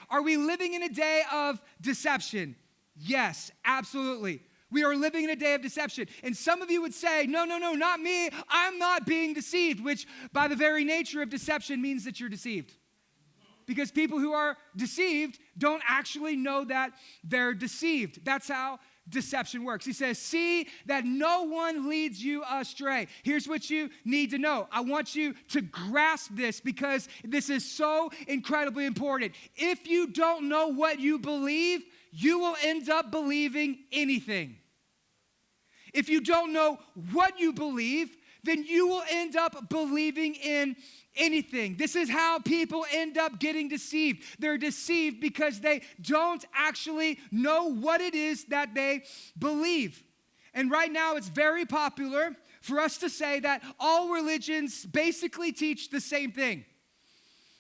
Are we living in a day of deception? Yes, absolutely. We are living in a day of deception. And some of you would say, no, not me. I'm not being deceived, which by the very nature of deception means that you're deceived. Because people who are deceived don't actually know that they're deceived. That's how deception works. He says, see that no one leads you astray. Here's what you need to know. I want you to grasp this because this is so incredibly important. If you don't know what you believe, you will end up believing anything. If you don't know what you believe, then you will end up believing in anything. This is how people end up getting deceived. They're deceived because they don't actually know what it is that they believe. And right now it's very popular for us to say that all religions basically teach the same thing.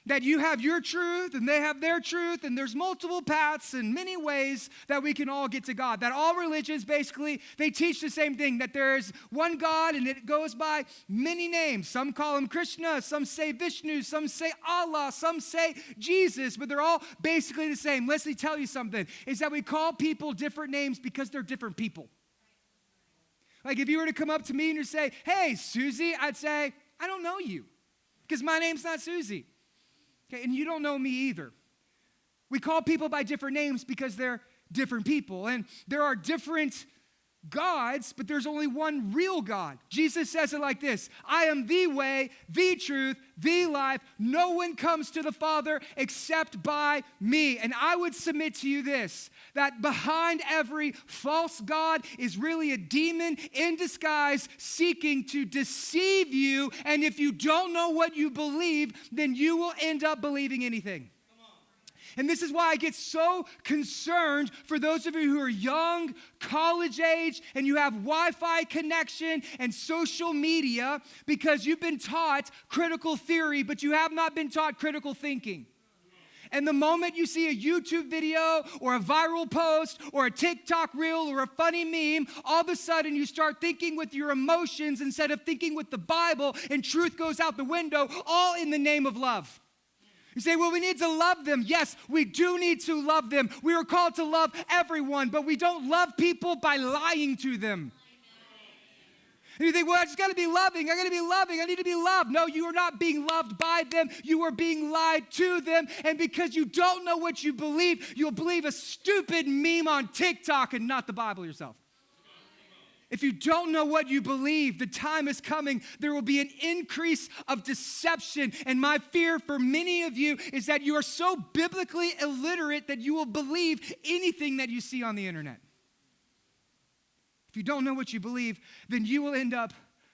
That you have your truth and they have their truth, and there's multiple paths and many ways that we can all get to God. That all religions basically, they teach the same thing, that there's one God and it goes by many names. Some call him Krishna, some say Vishnu, some say Allah, some say Jesus, but they're all basically the same. Let me tell you something, is that we call people different names because they're different people. Like if you were to come up to me and you say, hey, Susie, I'd say, I don't know you because my name's not Susie. Okay, and you don't know me either. We call people by different names because they're different people. And there are different gods, but there's only one real God. Jesus says it like this: I am the way, the truth, the life. No one comes to the Father except by me. And I would submit to you this, that behind every false god is really a demon in disguise seeking to deceive you. And if you don't know what you believe, then you will end up believing anything. And this is why I get so concerned for those of you who are young, college age, and you have Wi-Fi connection and social media, because you've been taught critical theory, but you have not been taught critical thinking. And the moment you see a YouTube video or a viral post or a TikTok reel or a funny meme, all of a sudden you start thinking with your emotions instead of thinking with the Bible, and truth goes out the window, all in the name of love. You say, well, we need to love them. Yes, we do need to love them. We are called to love everyone, but we don't love people by lying to them. And you think, well, I just got to be loving. I got to be loving. I need to be loved. No, you are not being loved by them. You are being lied to them. And because you don't know what you believe, you'll believe a stupid meme on TikTok and not the Bible yourself. If you don't know what you believe, the time is coming. There will be an increase of deception. And my fear for many of you is that you are so biblically illiterate that you will believe anything that you see on the internet. If you don't know what you believe, then you will end up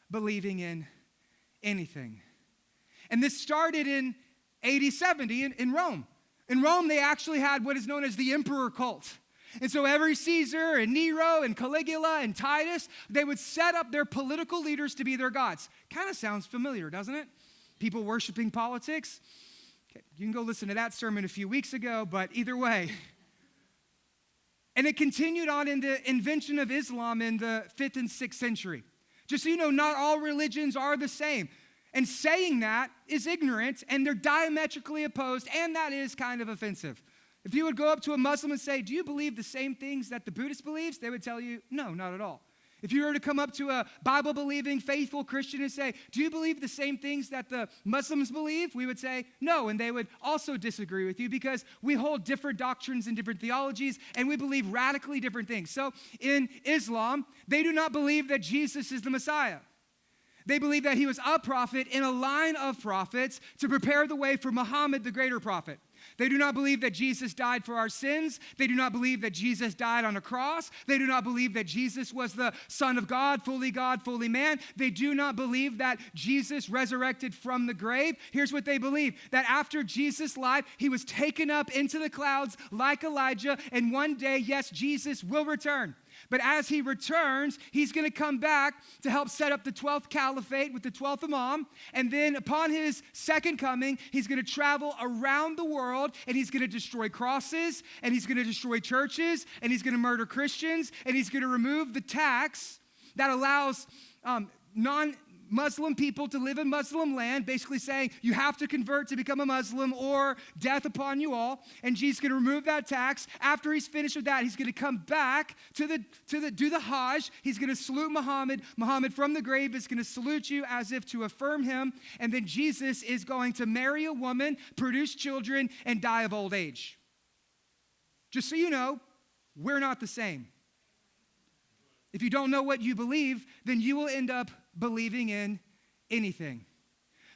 believing in anything. And this started in AD 70 in Rome. In Rome, they actually had what is known as the emperor cult. And so every Caesar and Nero and Caligula and Titus, they would set up their political leaders to be their gods. Kind of sounds familiar, doesn't it? People worshiping politics. Okay, you can go listen to that sermon a few weeks ago, but either way. And it continued on in the invention of Islam in the 5th and 6th century. Just so you know, not all religions are the same. And saying that is ignorant, and they're diametrically opposed, and that is kind of offensive. If you would go up to a Muslim and say, do you believe the same things that the Buddhist believes? They would tell you, no, not at all. If you were to come up to a Bible-believing, faithful Christian and say, do you believe the same things that the Muslims believe? We would say, no, and they would also disagree with you because we hold different doctrines and different theologies, and we believe radically different things. So in Islam, they do not believe that Jesus is the Messiah. They believe that he was a prophet in a line of prophets to prepare the way for Muhammad, the greater prophet. They do not believe that Jesus died for our sins. They do not believe that Jesus died on a cross. They do not believe that Jesus was the Son of God, fully man. They do not believe that Jesus resurrected from the grave. Here's what they believe, that after Jesus' life, he was taken up into the clouds like Elijah, and one day, yes, Jesus will return. But as he returns, he's going to come back to help set up the 12th caliphate with the 12th imam. And then upon his second coming, he's going to travel around the world, and he's going to destroy crosses, and he's going to destroy churches, and he's going to murder Christians, and he's going to remove the tax that allows Muslim people to live in Muslim land, basically saying you have to convert to become a Muslim or death upon you all. And Jesus is going to remove that tax. After he's finished with that, he's going to come back to do the Hajj. He's going to salute Muhammad. Muhammad from the grave is going to salute you as if to affirm him. And then Jesus is going to marry a woman, produce children, and die of old age. Just so you know, we're not the same. If you don't know what you believe, then you will end up believing in anything.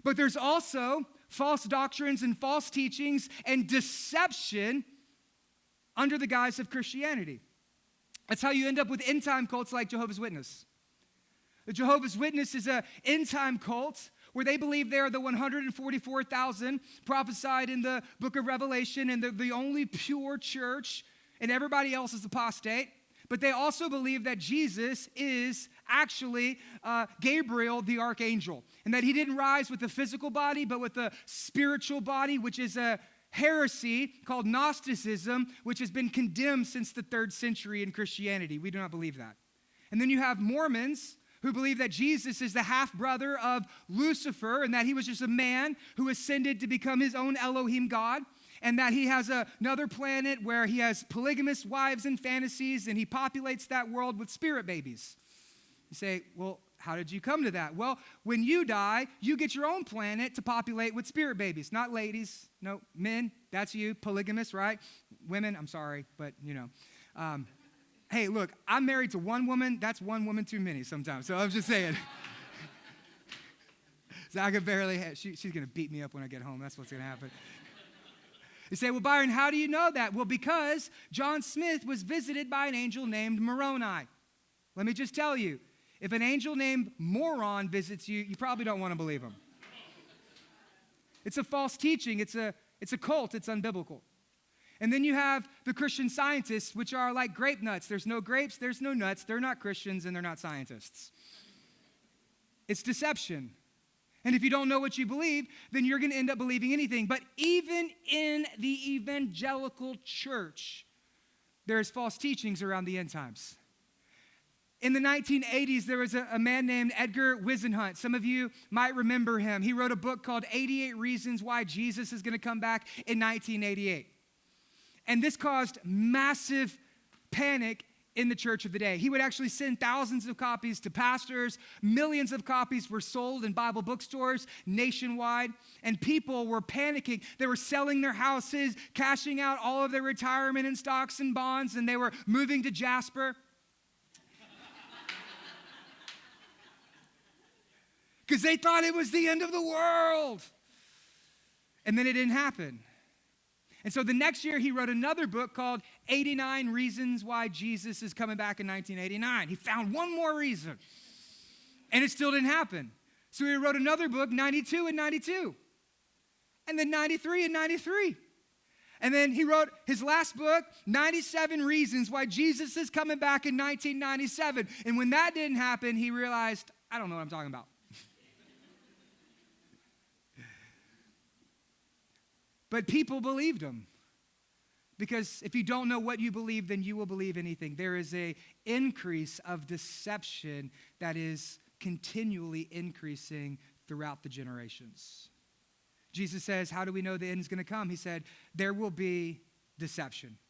But there's also false doctrines and false teachings and deception under the guise of Christianity. That's how you end up with end-time cults like Jehovah's Witness. The Jehovah's Witness is an end-time cult where they believe they are the 144,000 prophesied in the book of Revelation and the only pure church, and everybody else is apostate. But they also believe that Jesus is actually Gabriel, the archangel, and that he didn't rise with a physical body, but with a spiritual body, which is a heresy called Gnosticism, which has been condemned since the 3rd century in Christianity. We do not believe that. And then you have Mormons who believe that Jesus is the half-brother of Lucifer and that he was just a man who ascended to become his own Elohim God, and that he has another planet where he has polygamous wives and fantasies, and he populates that world with spirit babies. You say, well, how did you come to that? Well, when you die, you get your own planet to populate with spirit babies. Not ladies, no, men, that's you, polygamous, right? Women, I'm sorry, but you know. Hey, look, I'm married to one woman. That's one woman too many sometimes. So I'm just saying. So I could barely, she's going to beat me up when I get home. That's what's going to happen. You say, well, Byron, how do you know that? Well, because John Smith was visited by an angel named Moroni. Let me just tell you, if an angel named Moron visits you, you probably don't want to believe him. It's a false teaching. It's a cult. It's unbiblical. And then you have the Christian scientists, which are like grape nuts. There's no grapes, there's no nuts. They're not Christians, and they're not scientists. It's deception. And if you don't know what you believe, then you're going to end up believing anything. But even in the evangelical church, there's false teachings around the end times. In the 1980s, there was a man named Edgar Whisenhunt. Some of you might remember him. He wrote a book called 88 Reasons Why Jesus is going to Come Back in 1988. And this caused massive panic in the church of the day. He would actually send thousands of copies to pastors. Millions of copies were sold in Bible bookstores nationwide, and people were panicking. They were selling their houses, cashing out all of their retirement in stocks and bonds, and they were moving to Jasper. Because they thought it was the end of the world. And then it didn't happen. And so the next year, he wrote another book called 89 Reasons Why Jesus is Coming Back in 1989. He found one more reason, and it still didn't happen. So he wrote another book, 92 and 92, and then 93 and 93. And then he wrote his last book, 97 Reasons Why Jesus is Coming Back in 1997. And when that didn't happen, he realized, I don't know what I'm talking about. But people believed him. Because if you don't know what you believe, then you will believe anything. There is an increase of deception that is continually increasing throughout the generations. Jesus says, how do we know the end is going to come? He said, there will be deception.